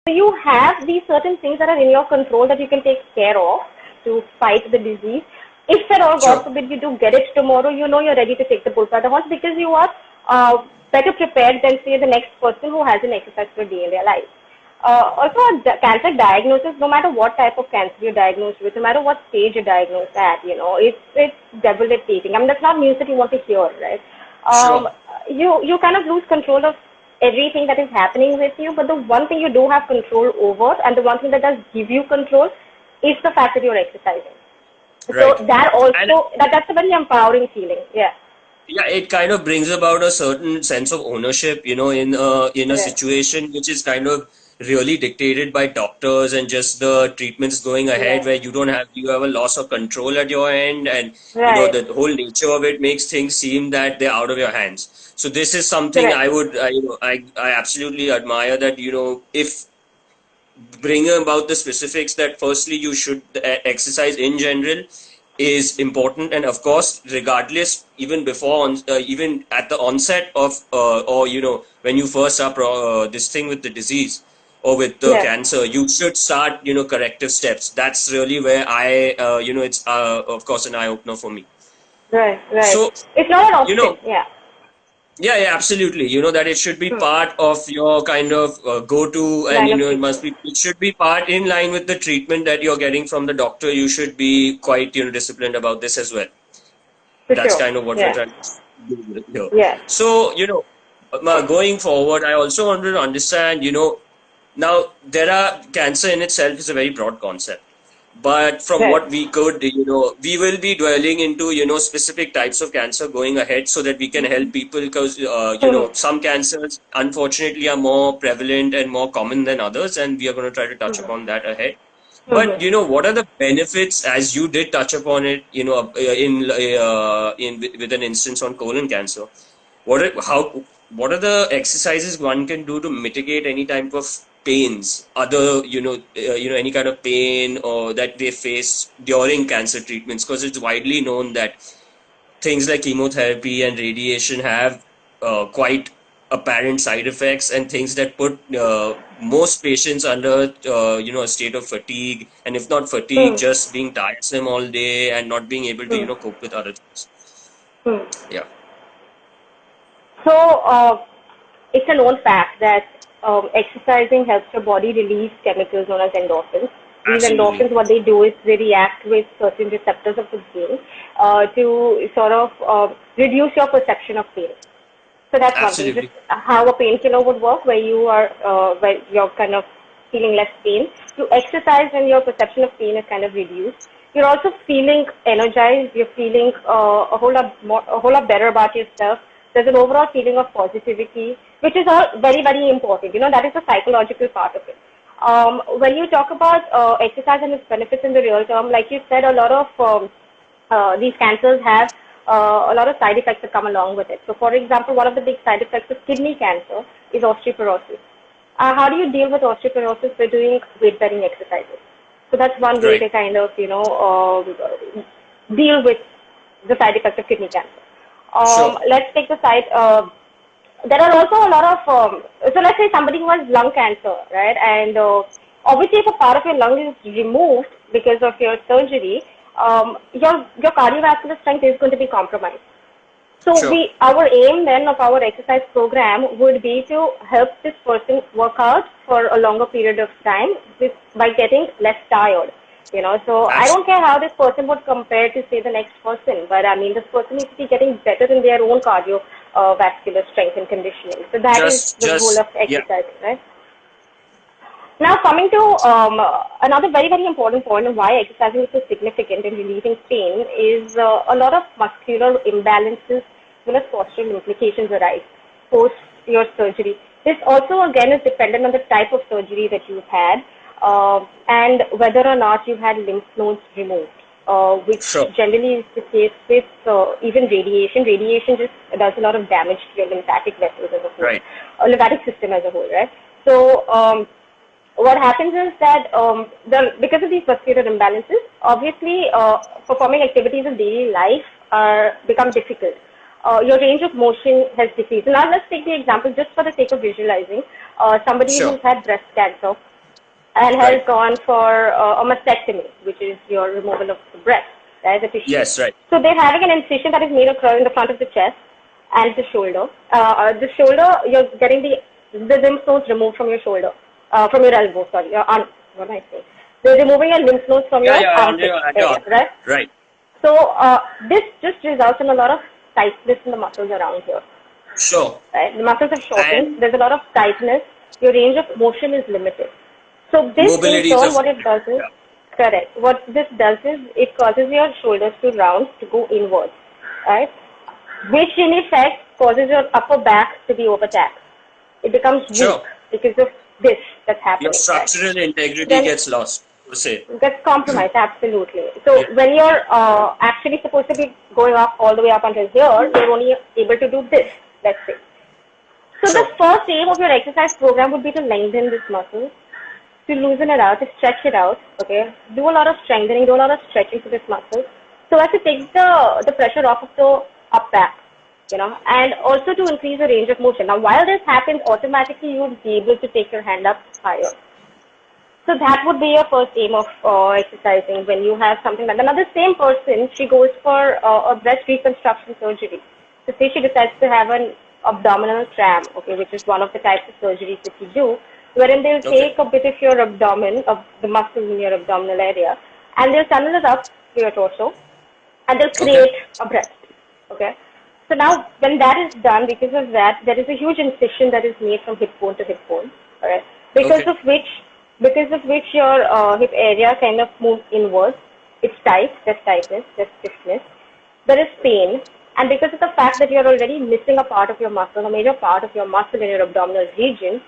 So you have these certain things that are in your control that you can take care of to fight the disease. If at all, God Sure. forbid, you do get it tomorrow, you know you're ready to take the bull by the horns because you are better prepared than, say, the next person who hasn't exercised for a day in their life. Also, cancer diagnosis, no matter what type of cancer you're diagnosed with, no matter what stage you're diagnosed at, it's debilitating. I mean, that's not news that you want to hear, right? Um, Sure. you kind of lose control of everything that is happening with you, but the one thing you do have control over, and the one thing that does give you control, is the fact that you're exercising. So Right. that And also that's a very empowering feeling. Yeah. yeah, it kind of brings about a certain sense of ownership, in a Right. situation which is kind of really dictated by doctors and just the treatments going ahead, Yeah. where you have a loss of control at your end, and Right. the whole nature of it makes things seem that they're out of your hands. So this is something Correct. I would, I absolutely admire, that if bringing about the specifics, that firstly you should exercise in general is important, and of course, regardless, even even at the onset of, or when you first start this thing with the disease or with the Yeah. cancer, you should start corrective steps. That's really where it's of course an eye opener for me. Right. Right. So It's not an you option. know Yeah. yeah, yeah, absolutely. That it should be Hmm. part of your kind of go-to, and Line of treatment. it should be part in line with the treatment that you're getting from the doctor. You should be quite, disciplined about this as well. For That's sure. kind of what we're Yeah. trying to do here. Yeah. So, going forward, I also wanted to understand, now cancer in itself is a very broad concept. But from Right. what we could, we will be dwelling into, specific types of cancer going ahead, so that we can help people, because, Hmm. some cancers unfortunately are more prevalent and more common than others, and we are going to try to touch Hmm. upon that ahead. Hmm. But, what are the benefits, as you did touch upon it, with an instance on colon cancer? What are the exercises one can do to mitigate any type of pains, other any kind of pain or that they face during cancer treatments? Because it's widely known that things like chemotherapy and radiation have quite apparent side effects, and things that put most patients under a state of fatigue, and if not fatigue, Hmm. just being tiresome all day and not being able to Hmm. cope with other things. Hmm. Yeah. So it's a known fact that exercising helps your body release chemicals known as endorphins. These Absolutely. endorphins, what they do is they react with certain receptors of the brain to sort of reduce your perception of pain. So that's one thing. Just Absolutely. how a painkiller would work, where you're kind of feeling less pain. You exercise and your perception of pain is kind of reduced. You're also feeling energized. You're feeling a whole lot better about yourself. There's an overall feeling of positivity, which is all very, very important. That is the psychological part of it. When you talk about exercise and its benefits in the real term, like you said, a lot of these cancers have a lot of side effects that come along with it. So, for example, one of the big side effects of kidney cancer is osteoporosis. How do you deal with osteoporosis? By doing weight-bearing exercises. So that's one way Right. to kind of, deal with the side effects of kidney cancer. Sure. Let's take the side. There are also a lot of, so let's say somebody who has lung cancer, right? And obviously, if a part of your lung is removed because of your surgery, your cardiovascular strength is going to be compromised. So Sure. our aim then of our exercise program would be to help this person work out for a longer period of time by getting less tired. So I don't care how this person would compare to, say, the next person, but I mean, this person needs to be getting better in their own cardiovascular strength and conditioning. So that is Just, the goal just, of yeah. exercising, right? Now, coming to another very, very important point of why exercising is so significant in relieving pain is a lot of muscular imbalances, as well as postural implications arise post your surgery. This also, again, is dependent on the type of surgery that you've had and whether or not you've had lymph nodes removed, which Sure. generally is the case with even radiation. Radiation just does a lot of damage to your lymphatic vessels as a whole, Right. lymphatic system as a whole, right? So, what happens is that because of these muscular imbalances, obviously performing activities of daily life become difficult. Your range of motion has decreased. Now let's take the example just for the sake of visualizing. Somebody Sure. who's had breast cancer. and has Right. gone for a mastectomy, which is your removal of the breast, right, the tissue. Yes. Right. So they're having an incision that is made across in the front of the chest and the shoulder. The shoulder, you're getting the lymph nodes removed from your shoulder, from your elbow, sorry, your arm, what am I saying? They're removing your lymph nodes from Yeah. your Yeah. armpit area, right? Right. So this just results in a lot of tightness in the muscles around here. Sure. Right? The muscles are And shortened. There's a lot of tightness. Your range of motion is limited. So this in mobility is turn, what affected. it does is, Yeah. correct. What this does is it causes your shoulders to round, to go inwards, right? Which in effect causes your upper back to be overtaxed. It becomes weak Sure. because of this that's Your happening, right? structural integrity Then gets lost, per se. gets compromised, absolutely. So Yeah. when you're actually supposed to be going up all the way up until here, you're only able to do this, let's say. So the Sure. first aim of your exercise program would be to lengthen this muscle, to loosen it out, to stretch it out, okay? Do a lot of strengthening, do a lot of stretching to this muscle, so as to take the pressure off of the up back, and also to increase the range of motion. Now, while this happens, automatically you would be able to take your hand up higher. So that would be your first aim of exercising when you have something like that. Now, the same person, she goes for a breast reconstruction surgery. So say she decides to have an abdominal tram, okay, which is one of the types of surgeries that you do, wherein they'll Okay. take a bit of your abdomen, of the muscles in your abdominal area, and they'll tunnel it up to your torso, and they'll Okay. create a breast, okay? So now, when that is done, because of that, there is a huge incision that is made from hip bone to hip bone, alright? Because Okay. of which your hip area kind of moves inwards. It's tight, there's tightness, there's stiffness, there is pain, and because of the fact that you're already missing a part of your muscle, a major part of your muscle in your abdominal region,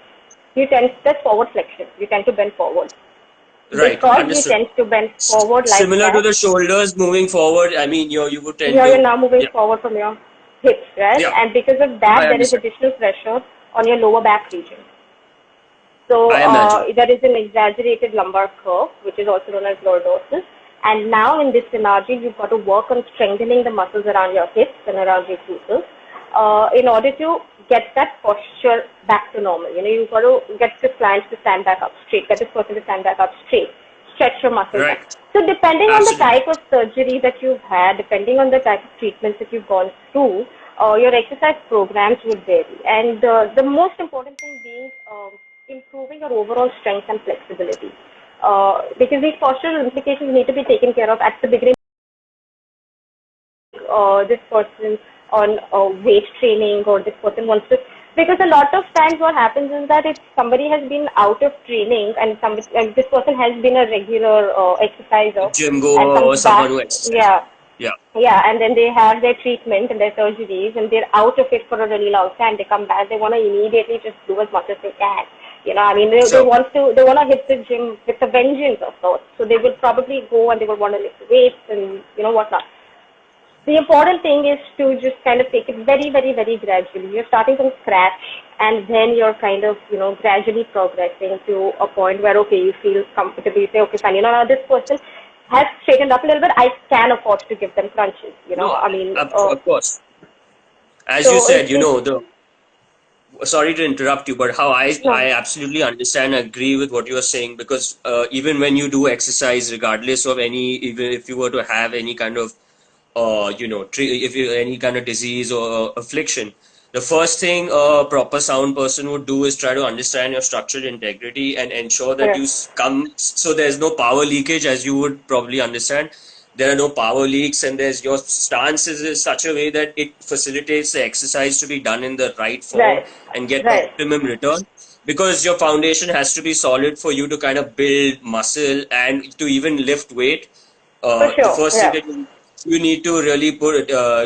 that's forward flexion. You tend to bend forward. Right. Because you Understood. tend to bend forward like Similar to that, the shoulders moving forward, I mean, you would tend you're to. now moving Yeah. forward from your hips, right? Yeah. And because of that, I there is understand. additional pressure on your lower back region. So I imagine. there is an exaggerated lumbar curve, which is also known as lordosis. And now in this scenario, you've got to work on strengthening the muscles around your hips and around your glutes in order to get that posture back to normal. You've got to get this client to stand back up straight, get this person to stand back up straight, stretch your muscles Right. up. So depending on the Absolutely. type of surgery that you've had, depending on the type of treatments that you've gone through, your exercise programs would vary. And the most important thing being improving your overall strength and flexibility. Because these postural implications need to be taken care of at the beginning. This person on weight training, or this person wants to, because a lot of times what happens is that if somebody has been out of training and this person has been a regular exerciser Gym and goer or comes someone back, who exercises. yeah, Yeah. yeah, and then they have their treatment and their surgeries and they're out of it for a really long time. They come back, they want to immediately just do as much as they can. I mean, they Sure. want to hit the gym with a vengeance of sorts. So they will probably go and they will want to lift weights and whatnot. The important thing is to just kind of take it very, very, very gradually. You're starting from scratch, and then you're kind of, gradually progressing to a point where, okay, you feel comfortable. You say, okay, fine, now this person has straightened up a little bit. I can afford to give them crunches. No, I mean, of course. As you so said, it's sorry to interrupt you, but how I no, absolutely understand, agree with what you are saying, because even when you do exercise, regardless of even if you were to have any kind of if you any kind of disease or affliction, the first thing a proper sound person would do is try to understand your structural integrity and ensure that you correct, come, so there's no power leakage, as you would probably understand. There are no power leaks, and there's your stance is in such a way that it facilitates the exercise to be done in the right form right, and get right, optimum return. Because your foundation has to be solid for you to kind of build muscle and to even lift weight. for The sure, first thing yeah, that you need to really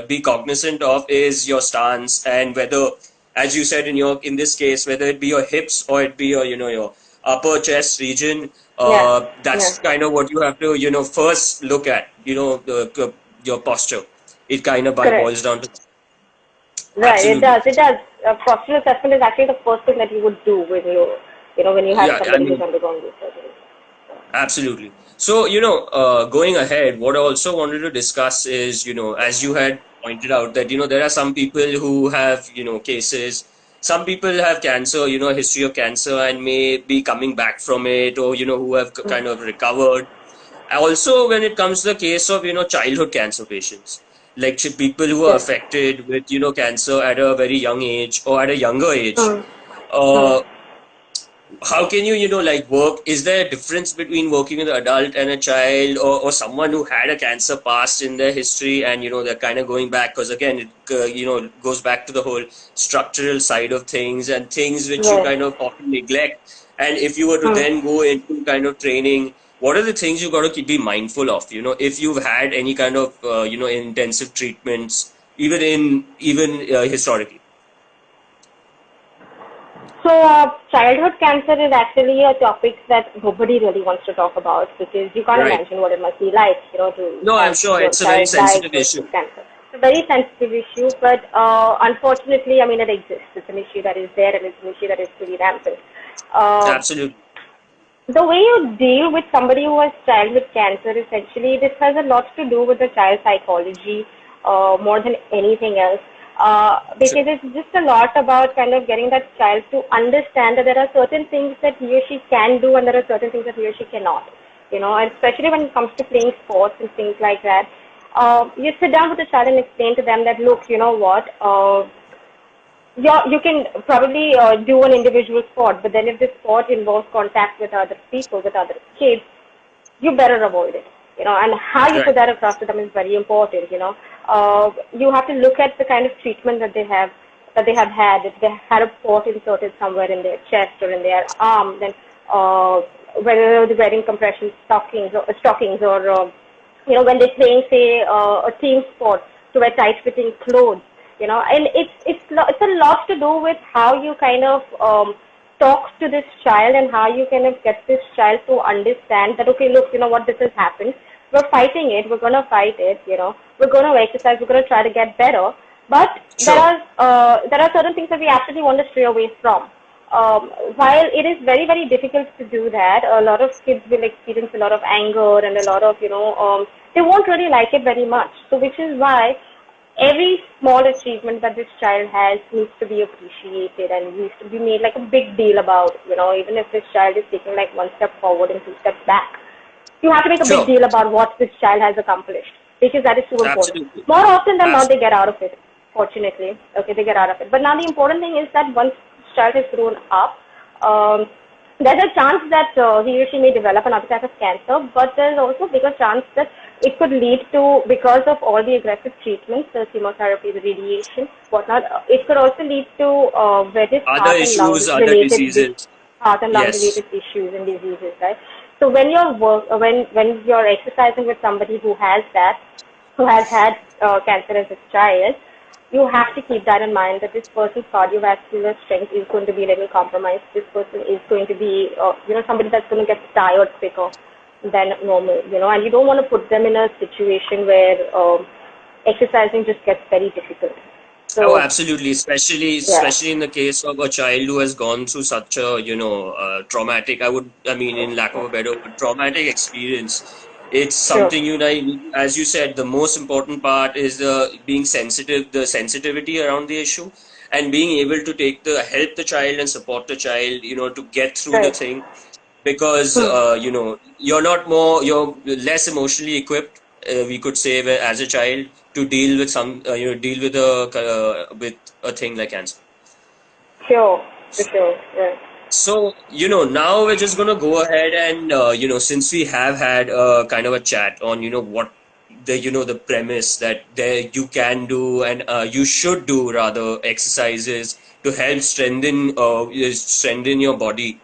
be cognizant of is your stance, and whether, as you said in this case, whether it be your hips or it be your upper chest region. yeah, yeah, That's kind of what you have to first look at. Your posture. It kind of correct. boils down to Right, it absolutely. does. It does. Postural assessment is actually the first thing that you would do when when you have Yeah, I somebody who's mean, undergone this surgery. absolutely. So, going ahead, what I also wanted to discuss is, as you had pointed out, that, there are some people who have, cases, some people have cancer, a history of cancer and may be coming back from it, or, who have Mm. kind of recovered. Also, when it comes to the case of, childhood cancer patients, like people who are Yes. affected with, cancer at a very young age or at a younger age, Mm. Mm. uh, how can you, like work? Is there a difference between working with an adult and a child, or someone who had a cancer past in their history and, they're kind of going back? Because again, it, goes back to the whole structural side of things and things which you Right. kind of often neglect. And if you were to Mm. then go into kind of training, what are the things you got to be mindful of? If you've had any kind of, intensive treatments, even historically. So, childhood cancer is actually a topic that nobody really wants to talk about because you can't Right. imagine what it must be like, to No, I'm have sure your it's a very child sensitive diagnosed issue. with cancer. It's a very sensitive issue, but unfortunately, I mean, it exists. It's an issue that is there and it's an issue that is pretty rampant. Uh, Absolutely. the way you deal with somebody who has child with cancer, essentially, this has a lot to do with the child psychology more than anything else. Sure. Because it's just a lot about kind of getting that child to understand that there are certain things that he or she can do and there are certain things that he or she cannot. And especially when it comes to playing sports and things like that. You sit down with the child and explain to them that, look, you know what, yeah, you can probably do an individual sport, but then if the sport involves contact with other people, with other kids, you better avoid it. And how you Right. put that across to them is very important. You have to look at the kind of treatment that they have had. If they had a port inserted somewhere in their chest or in their arm, then uh, whether they're wearing compression stockings or when they're playing, say, a team sport, to wear tight-fitting clothes. And it's a lot to do with how you kind of talk to this child and how you kind of get this child to understand that, okay, look, you know what, this has happened. We're fighting it. We're gonna fight it. We're gonna exercise. We're gonna try to get better. But Sure. there are certain things that we actually want to stray away from. While it is very, very difficult to do that, a lot of kids will experience a lot of anger and a lot of, they won't really like it very much. So, which is why every small achievement that this child has needs to be appreciated and needs to be made like a big deal about. Even if this child is taking like one step forward and two steps back, you have to make a big Sure. deal about what this child has accomplished because that is too important. Absolutely. More often than not, they Absolutely. get out of it. Fortunately, okay, they get out of it. But now the important thing is that once this child has grown up, um, there's a chance that he or she may develop another type of cancer, but there's also a bigger chance that it could lead to, because of all the aggressive treatments, the chemotherapy, the radiation, whatnot, it could also lead to various Other issues, other related diseases. heart and lung Yes. related issues and diseases, right? So when you're exercising with somebody who has had cancer as a child, you have to keep that in mind that this person's cardiovascular strength is going to be a little compromised. This person is going to be, somebody that's going to get tired quicker than normal, and you don't want to put them in a situation where exercising just gets very difficult. Oh, So, absolutely. Especially, yeah, especially in the case of a child who has gone through such a, traumatic, I mean, in lack of a better word, traumatic experience. It's sure, something, as you said, the most important part is the being sensitive, the sensitivity around the issue, and being able to help the child and support the child, to get through the right. thing. Because Hmm. you're less emotionally equipped, we could say, as a child, to deal with deal with a thing like cancer. Sure, for sure, right. So, now we're just gonna go ahead and, since we have had a kind of a chat on, what the premise that there you can do and you should do rather exercises to help strengthen your body,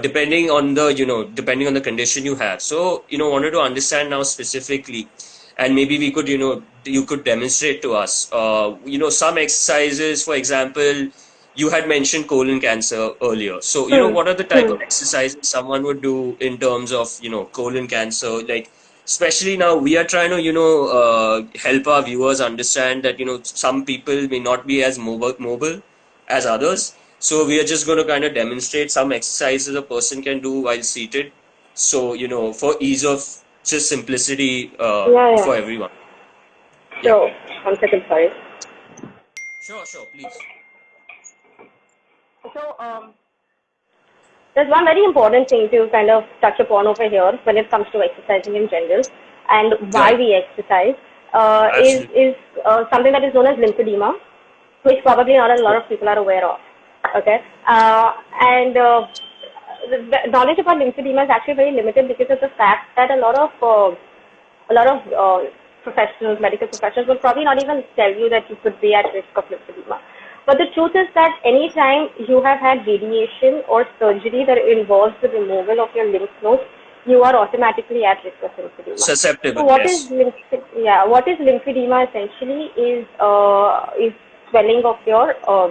depending on the condition you have. So, wanted to understand now specifically, and maybe we could, you could demonstrate to us, some exercises. For example, you had mentioned colon cancer earlier. So, Hmm. what are the type Hmm. of exercises someone would do in terms of, colon cancer? Like, especially now we are trying to, help our viewers understand that, some people may not be as mobile as others. So we are just going to kind of demonstrate some exercises a person can do while seated. So, for ease of just simplicity Yeah, for yeah. everyone. Yeah. Sure. 1 second, sorry. Sure, sure, please. So, there's one very important thing to kind of touch upon over here when it comes to exercising in general and why Right. we exercise Absolutely. is something that is known as lymphedema, which probably not a lot of people are aware of. Okay, and the knowledge about lymphedema is actually very limited because of the fact that a lot of professionals, medical professionals, will probably not even tell you that you could be at risk of lymphedema. But the truth is that anytime you have had radiation or surgery that involves the removal of your lymph nodes, you are automatically at risk of lymphedema. So Susceptible, what is yes. what is lymphedema essentially is swelling of your uh,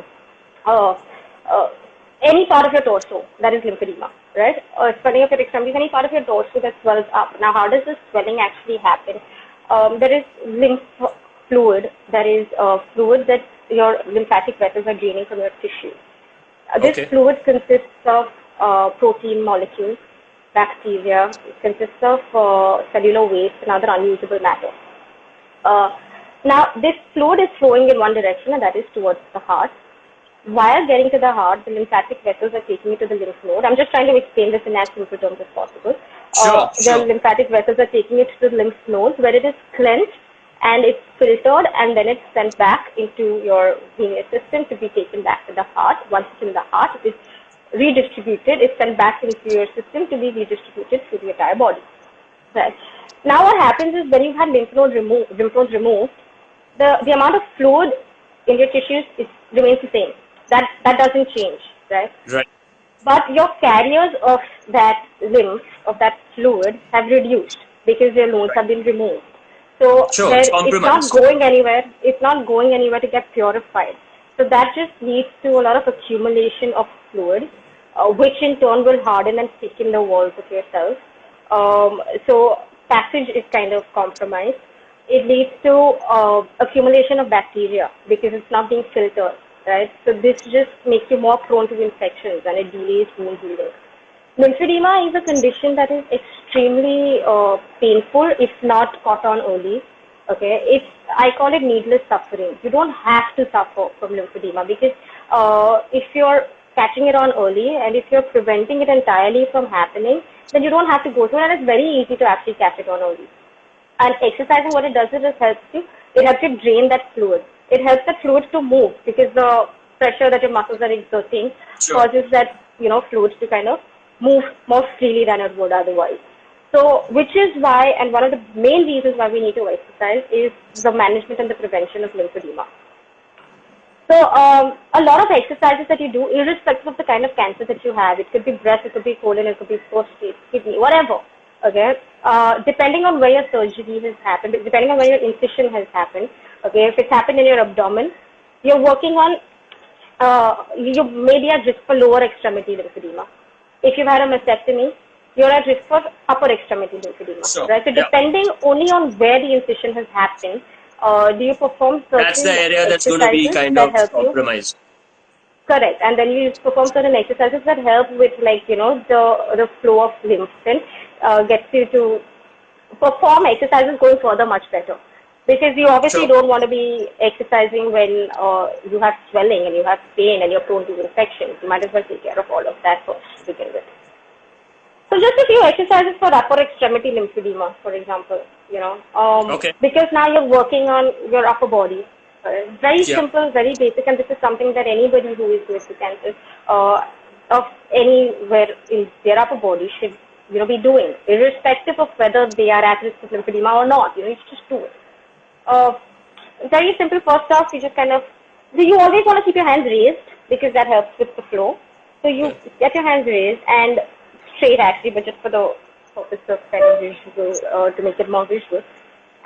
uh, any part of your torso that is lymphedema, right? Swelling of your extremities, any part of your torso that swells up. Now, how does this swelling actually happen? There is lymph fluid, that is fluid that your lymphatic vessels are draining from your tissue. This Okay. fluid consists of protein molecules, bacteria, it consists of cellular waste and other unusable matter. Uh, Now, this fluid is flowing in one direction, and that is towards the heart. While getting to the heart, the lymphatic vessels are taking it to the lymph node. I'm just trying to explain this in as simple terms as possible. Sure, The sure. lymphatic vessels are taking it to the lymph nodes where it is cleansed and it's filtered and then it's sent back into your venous system to be taken back to the heart. Once it's in the heart, it is redistributed. It's sent back into your system to be redistributed through the entire body. Right. Now what happens is when you have lymph nodes removed, the amount of fluid in your tissues remains the same. That doesn't change, right? Right. But your carriers of that lymph, of that fluid, have reduced because your nodes Right. have been removed. So Sure, it's it's not compromised. going anywhere. It's not going anywhere to get purified. So that just leads to a lot of accumulation of fluid, which in turn will harden and stick in the walls of your cells. So passage is kind of compromised. It leads to accumulation of bacteria because it's not being filtered, right? So this just makes you more prone to infections and it delays wound healing. Lymphedema is a condition that is extremely painful if not caught on early. Okay, I call it needless suffering. You don't have to suffer from lymphedema because if you're catching it on early and if you're preventing it entirely from happening, then you don't have to go through it, and it's very easy to actually catch it on early. And exercising, what it does is it helps you drain that fluid. It helps the fluid to move because the pressure that your muscles are exerting Sure. causes that, fluid to kind of move more freely than it would otherwise. So, which is why, and one of the main reasons why we need to exercise is the management and the prevention of lymphedema. So, a lot of exercises that you do, irrespective of the kind of cancer that you have, it could be breast, it could be colon, it could be prostate, kidney, whatever. Okay, depending on where your surgery has happened, depending on where your incision has happened. Okay, if it's happened in your abdomen, you're working on. You may be at risk for lower extremity lymphedema. If you've had a mastectomy, you're at risk for upper extremity lymphedema. Sure. Right. So Yeah. depending only on where the incision has happened, do you perform That's the certain area that's going to be exercises kind that of help you? compromised. Correct. And then you perform certain exercises that help with, like, the flow of lymph and gets you to perform exercises going further much better. Because you obviously Sure. don't want to be exercising when you have swelling and you have pain and you're prone to infections. You might as well take care of all of that first to begin with. So just a few exercises for upper extremity lymphedema, for example, Okay. because now you're working on your upper body. Very Yeah. simple, very basic, and this is something that anybody who is going through cancer of anywhere in their upper body should, be doing, irrespective of whether they are at risk of lymphedema or not. You just do it. Uh, Very simple. First off, you always want to keep your hands raised because that helps with the flow. So you get your hands raised and straight actually, but just for the purpose of kind of visual, to make it more visual.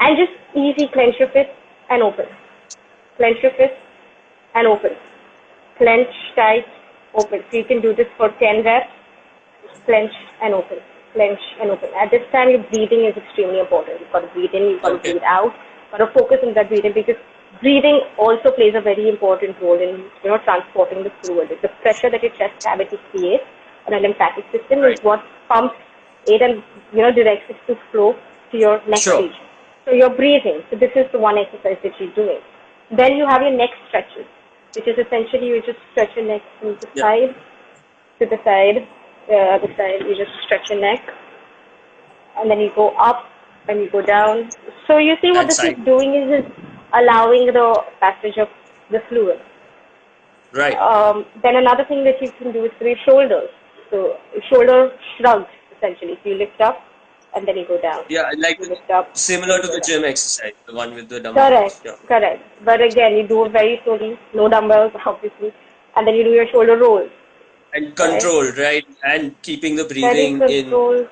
And just easy clench your fist and open. Clench your fist and open. Clench tight, open. So you can do this for 10 reps. Clench and open. Clench and open. At this time, your breathing is extremely important. You've got to breathe in, you've got to Okay. breathe out. You've got to focus on that breathing because breathing also plays a very important role in, transporting the fluid. The pressure that your chest cavity creates on a lymphatic system Right. is what pumps it and, directs it to flow to your neck Sure. region. So you're breathing. So this is the one exercise that you're doing. Then you have your neck stretches. which is essentially you just stretch your neck from the Yeah. side to the side. You just stretch your neck, and then you go up and you go down. So you see what And this is side. doing is allowing the passage of the fluid. Right. Then another thing that you can do is through your shoulders. So shoulder shrugs essentially. So you lift up and then you go down. Yeah, like You lift up and similar you to go the down. gym exercise, the one with the Correct, dumbbells. Yeah. correct. But again, you do it very slowly, no dumbbells, obviously, and then you do your shoulder rolls, And right? controlled, right? And keeping the Very breathing in, controlled.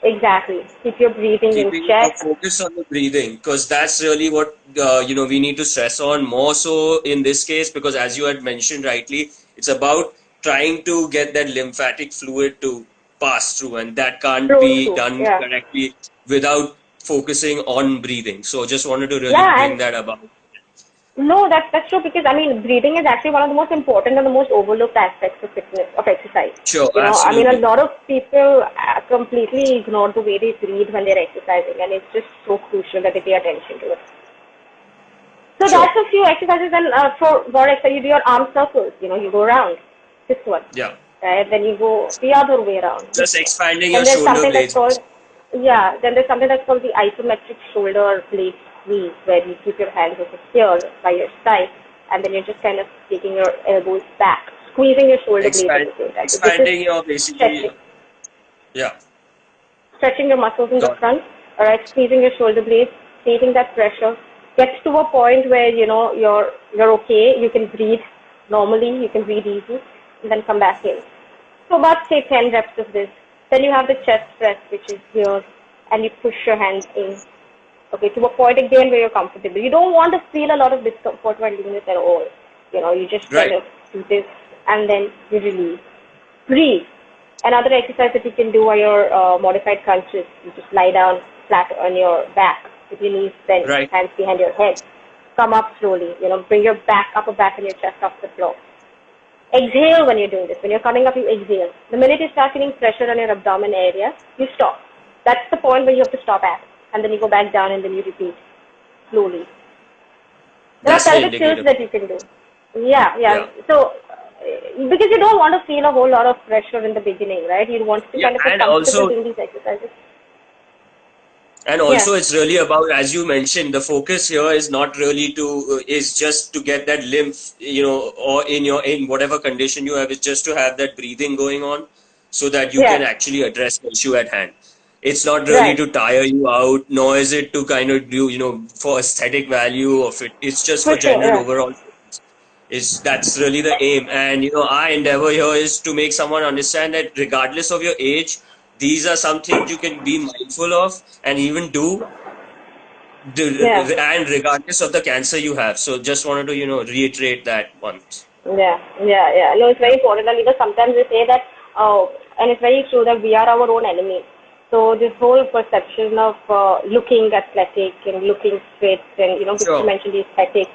Exactly. Keep your breathing in keeping a check. focus on the breathing, because that's really what we need to stress on more so in this case, because as you had mentioned rightly, it's about trying to get that lymphatic fluid to pass through, and that can't Flow be through. done Yeah. correctly without focusing on breathing. So just wanted to really Yeah, bring and that about. no, that's true because I mean, breathing is actually one of the most important and the most overlooked aspects of fitness, of exercise. Sure, You know, I mean, a absolutely. lot of people completely ignore the way they breathe when they're exercising, and it's just so crucial that they pay attention to it. So Sure. that's a few exercises, and for exercise, you do your arm circles. You know, you go around this one, Yeah. right? Then you go the other way around this Just one. expanding Then your there's shoulder something that's blades. called the isometric shoulder blade squeeze, where you keep your hands over here by your side, and then you're just kind of taking your elbows back, squeezing your shoulder blades at the same time. So this is Expanding your basically, stretching, yeah, stretching your muscles in the got front, all right, squeezing your shoulder blades, creating that pressure. Gets to a point where you know you're okay. You can breathe normally. You can breathe easy, and then come back in. So about say 10 reps of this. Then you have the chest press, which is here, and you push your hands in. Okay, to a point again where you're comfortable. You don't want to feel a lot of discomfort while doing this at all. You know, you just kind right. of do this and then you release. Breathe. Another exercise that you can do are your modified crunches. You just lie down flat on your back with your knees bent, Right. hands behind your head. Come up slowly. You know, bring your upper back and your chest off the floor. Exhale when you're doing this. When you're coming up, you exhale. The minute you start feeling pressure on your abdomen area, you stop. That's the point where you have to stop at. And then you go back down and then you repeat slowly. There are That's the pelvic tilts indicator. that you can do. Yeah, yeah. Yeah. So, because you don't want to feel a whole lot of pressure in the beginning, right? You want to Yeah, kind of get comfortable doing these exercises. and Yeah, also it's really about, as you mentioned, the focus here is not really to is just to get that lymph, or in whatever condition you have, is just to have that breathing going on, so that you can yeah, actually address the issue at hand. It's not really right. to tire you out, nor is it to kind of do, for aesthetic value of it. It's just for For sure, general yeah. overall. Is That's really the aim, and our endeavor here is to make someone understand that regardless of your age, these are some things you can be mindful of and even do, Yeah. and regardless of the cancer you have. So just wanted to reiterate that once. Yeah, yeah, yeah. No, it's very important. And sometimes we say that, and it's very true that we are our own enemy. So this whole perception of looking athletic and looking fit, and because you Sure. mentioned the aesthetic,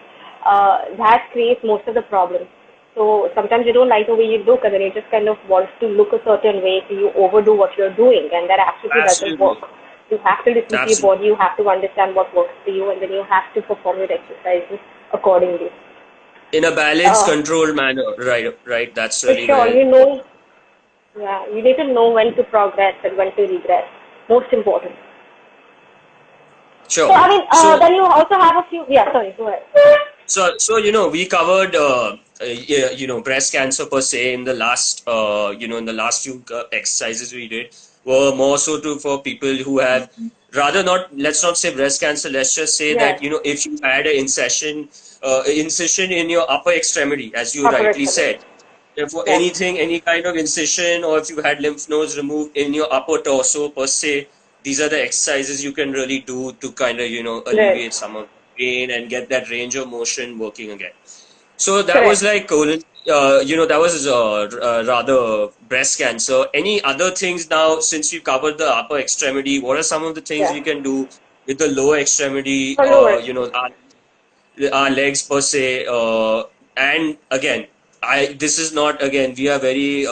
that creates most of the problems. So sometimes you don't like the way you look, and then you just kind of want to look a certain way, so you overdo what you're doing, and that absolutely doesn't work. Absolutely. You have to listen to your Absolutely. body. You have to understand what works for you, and then you have to perform your exercises accordingly. In a balanced, Uh, controlled manner. Right, right. That's for really sure, where. yeah, you need to know when to progress and when to regress. Most important. So, Sure. I mean, So, then you also have a few, yeah, sorry, go ahead. we covered yeah, breast cancer per se in the last in the last few exercises we did were more so to for people who have, rather not, let's not say breast cancer, let's just say Yeah, that if you had an incision in your upper extremity, as you upper rightly extremity. said, if for Yeah, any kind of incision, or if you had lymph nodes removed in your upper torso per se, these are the exercises you can really do to kind of right, alleviate some of the pain and get that range of motion working again. So that was correct. like colon, that was rather breast cancer. Any other things now, since we covered the upper extremity, what are some of the things Yeah, we can do with the lower extremity, for lower extremity. our legs per se? And again, this is not, again, we are very,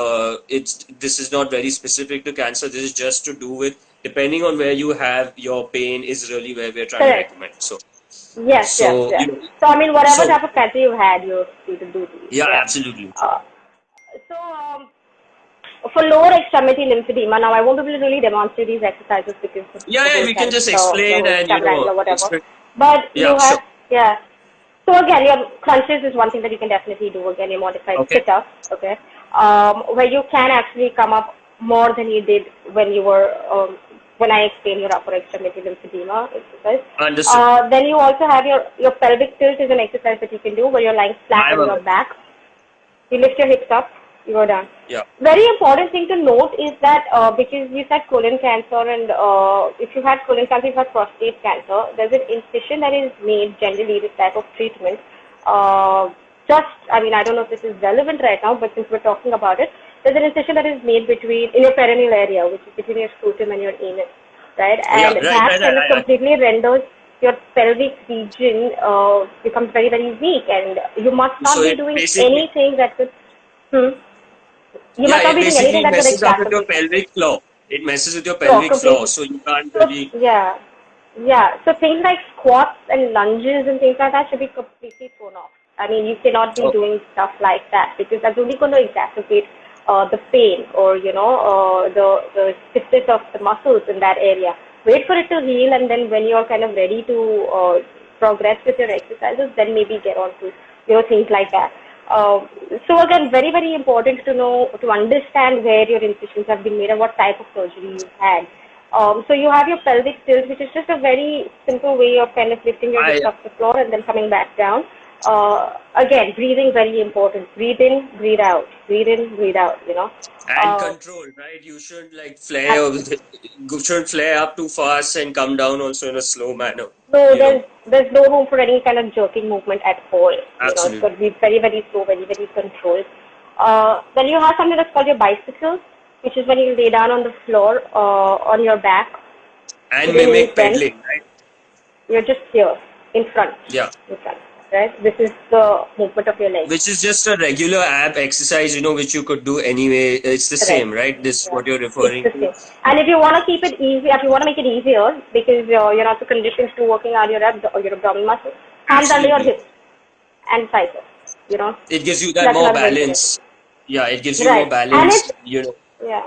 this is not very specific to cancer. This is just to do with, depending on where you have your pain is really where we're trying to Correct. recommend. So, Yes, yes, So, yes. So I mean, whatever so type of cancer you've had, you're free to do these. yeah, Yeah. absolutely. Uh, so for lower extremity lymphedema, now I won't be able to really demonstrate these exercises because of Yeah, the yeah, whole we kind can of just explain whole and, stamina angle or whatever. explain. But you Yeah, sure. have, yeah. So again, your crunches is one thing that you can definitely do. Again, your modified Okay. sit-ups, okay, where you can actually come up more than you did when you were when I explained your upper extremity lymphedema exercise. Understood. Then you also have your pelvic tilt is an exercise that you can do where you're lying flat I'm on your aware. back. You lift your hips up, you go down. Yeah. Very important thing to note is that because you said colon cancer and if you had colon cancer, you had prostate cancer, there's an incision that is made generally this type of treatment. I mean, I don't know if this is relevant right now, but since we're talking about it, there's an incision that is made in your perineal area, which is between your scrotum and your anus, right? Yeah, And right, that right, kind of right. completely renders your pelvic region becomes very, very weak, and you must not So be it doing basically, anything that could. Hmm. You yeah, must not it be doing anything basically that could messes up with your exacerbate it. pelvic floor. It messes with your So pelvic floor, completely. so you can't So really. yeah, yeah. So things like squats and lunges and things like that should be completely thrown off. I mean, you cannot be Oh, doing stuff like that because that's only going to exacerbate the pain or the stiffness of the muscles in that area. Wait for it to heal, and then when you're kind of ready to progress with your exercises, then maybe get on to things like that. So again, very, very important to understand where your incisions have been made and what type of surgery you've had. So you have your pelvic tilt, which is just a very simple way of kind of lifting your hips I off the floor and then coming back down. Again, breathing very important. Breathe in, breathe out. Breathe in, breathe out. and Uh, control, right? You should like flare, absolutely. should flare up too fast and come down also in a slow manner. No, You know, there's no room for any kind of jerking movement at all. It's got absolutely. to be very, very slow, very, very controlled. Then you have something that's called your bicycle, which is when you lay down on the floor on your back And with your knees mimic bent. pedaling, right? You're just here, Yeah. in front, right? This is the movement of your legs. Which is just a regular ab exercise, which you could do anyway. It's the Correct. same, right? This Yeah, what you're it's referring the to. same. And if you want to keep it easy, if you want to make it easier, because you're also conditioned to working out your abdominal muscles, hands under your Absolutely. hips and cycle. You know, It gives you so that that's more another way you can do balance. Yeah, it gives it. you more Right. And balance. it's yeah,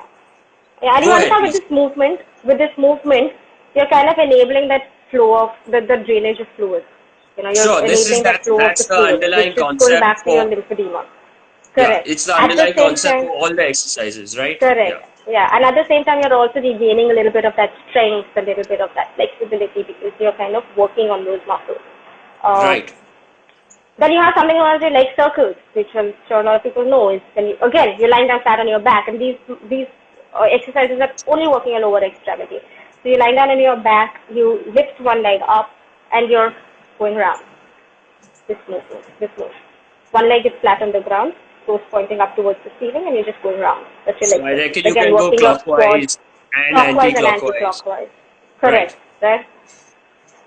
yeah. And you Go ahead, understand please. with this movement, you're kind of enabling that flow of the drainage of fluid. You're Sure, this is enabling that that's flow of the that's the fluid, which underlying is going concept back to your for lymphedema. yeah, Correct. it's the At the underlying same concept time, for all the exercises, right? Yeah. correct. Yeah. And at the same time, you're also regaining a little bit of that strength, a little bit of that flexibility because you're kind of working on those muscles. Um, Right. then you have something called your leg circles, which I'm sure a lot of people know. Is when you're lying down flat on your back, and these exercises are only working your lower extremity. So you're lying down on your back, you lift one leg up, and you're going around. This movement, this motion. One leg is flat on the ground, toes pointing up towards the ceiling, and you're just going around. That's your So leg I circles. reckon you Again, can go working your quads, clockwise and clockwise and anti-clockwise. anti-clockwise. Right. Correct, right?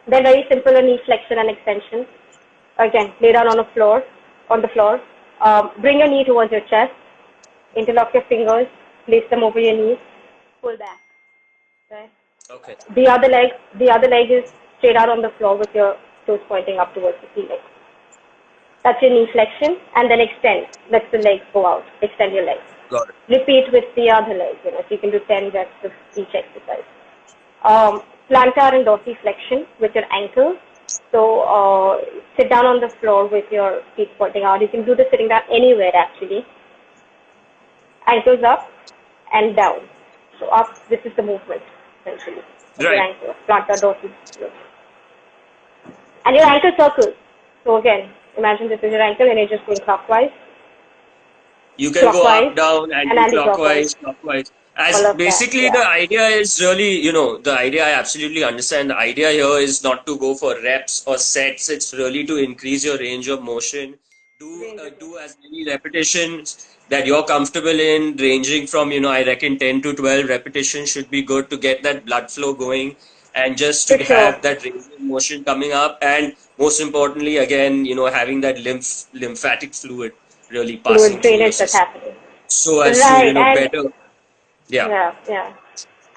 Then very simple knee flexion and extension. Again, lay down on the floor. Bring your knee towards your chest. Interlock your fingers. Place them over your knees. Pull back. Right? Okay. The other leg is straight out on the floor with your toes pointing up towards the ceiling. That's your knee flexion, and then extend. Let the legs go out. Extend your legs. Got it. Repeat with the other leg. So you can do 10 reps of each exercise. Plantar and dorsiflexion with your ankles. So sit down on the floor with your feet pointing out. You can do this sitting down anywhere actually. Ankles up and down. So up, this is the movement essentially of your Right. ankle, plantar dorsiflexion. And your ankle circles. So again, imagine this is your ankle and you're just going clockwise, You can go clockwise, up, down, and anti-clockwise. anti-clockwise, clockwise. All As of that, basically yeah. the idea is really, the idea I absolutely understand. The idea here is not to go for reps or sets. It's really to increase your range of motion. Do as many repetitions that you're comfortable in, ranging from, I reckon 10 to 12 repetitions should be good to get that blood flow going and just For to sure. have that range of motion coming up. And most importantly, again, having that lymphatic fluid really Fluid passing through your drainage that's system happening. so as to Right, and better. Yeah. yeah, yeah.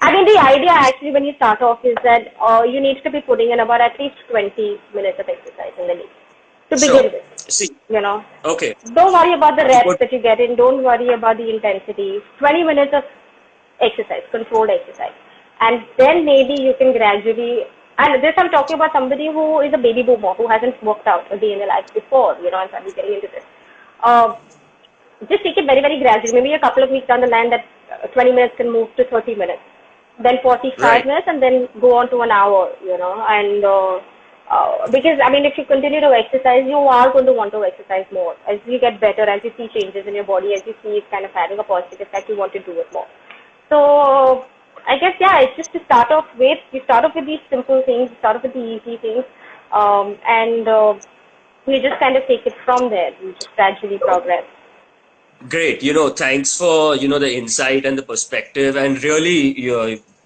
I mean, the idea actually when you start off is that you need to be putting in about at least 20 minutes of exercise in the day to begin Sure. with. See, You know, okay. don't worry about the To reps put that you get in. Don't worry about the intensity. 20 minutes of exercise, controlled exercise, and then maybe you can gradually. And this I'm talking about somebody who is a baby boomer who hasn't worked out a day in their life before. And suddenly getting into this. Uh, just take it very, very gradually. Maybe a couple of weeks down the line, that 20 minutes can move to 30 minutes, then 45 right. minutes, and then go on to an hour, and because, I mean, if you continue to exercise, you are going to want to exercise more. As you get better, as you see changes in your body, as you see it kind of having a positive effect, you want to do it more. So, I guess, yeah, it's just to start off with, you start off with these simple things, you start off with the easy things, and you just kind of take it from there. You just gradually progress. Great. Thanks for, the insight and the perspective. And really,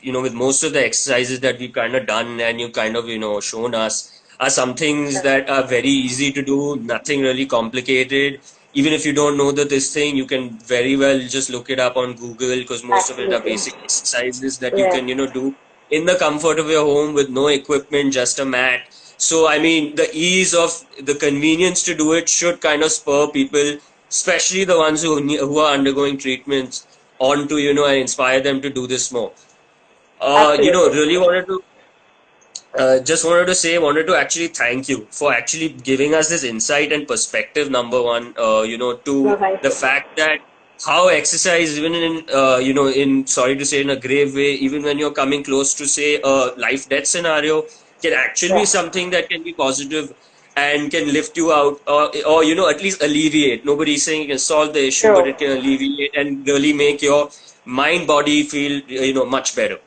with most of the exercises that we've kind of done and you kind of, shown us are some things that are very easy to do, nothing really complicated. Even if you don't know this thing, you can very well just look it up on Google because most of it are Absolutely. basic exercises that you Yeah. can, do in the comfort of your home with no equipment, just a mat. So, I mean, the ease of the convenience to do it should kind of spur people, especially the ones who are undergoing treatments, on to, and inspire them to do this more. Absolutely. Really wanted to actually thank you for actually giving us this insight and perspective, number one, No, to thank the you. fact that how exercise, even sorry to say, in a grave way, even when you're coming close to, say, a life death scenario, can actually be Yeah. something that can be positive and can lift you out, or, at least alleviate. Nobody's saying it can solve the issue, but True. it can alleviate and really make your mind, body feel, much better.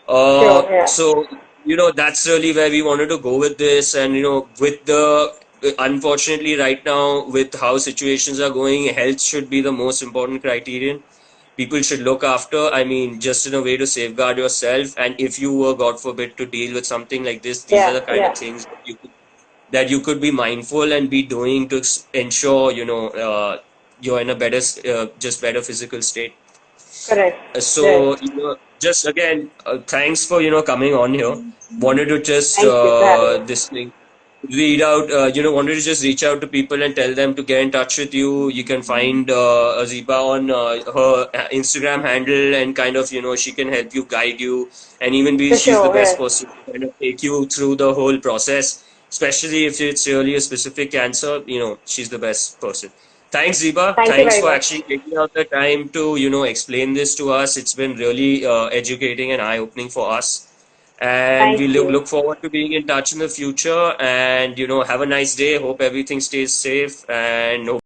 Sure. Yeah. So, that's really where we wanted to go with this. And, unfortunately, right now, with how situations are going, health should be the most important criterion. People should look after, I mean, just in a way to safeguard yourself. And if you were, God forbid, to deal with something like this, these are Yeah. the kind of Yeah. things that you could be mindful and be doing to ensure, you're in a just better physical state. Correct. Yes. So, just again, thanks for, coming on here. Wanted to just Thank you for having me. this thing read out, wanted to just reach out to people and tell them to get in touch with you. You can find Aziba on her Instagram handle, and kind of, she can help you, guide you, and even For she's the sure. best Yes. person to kind of take you through the whole process, especially if it's really a specific cancer, she's the best person. Thanks, Ziba. Thank you Thanks very for much. actually taking out the time to, explain this to us. It's been really educating and eye-opening for us. And we Thank you. look forward to being in touch in the future. And, have a nice day. Hope everything stays safe and hope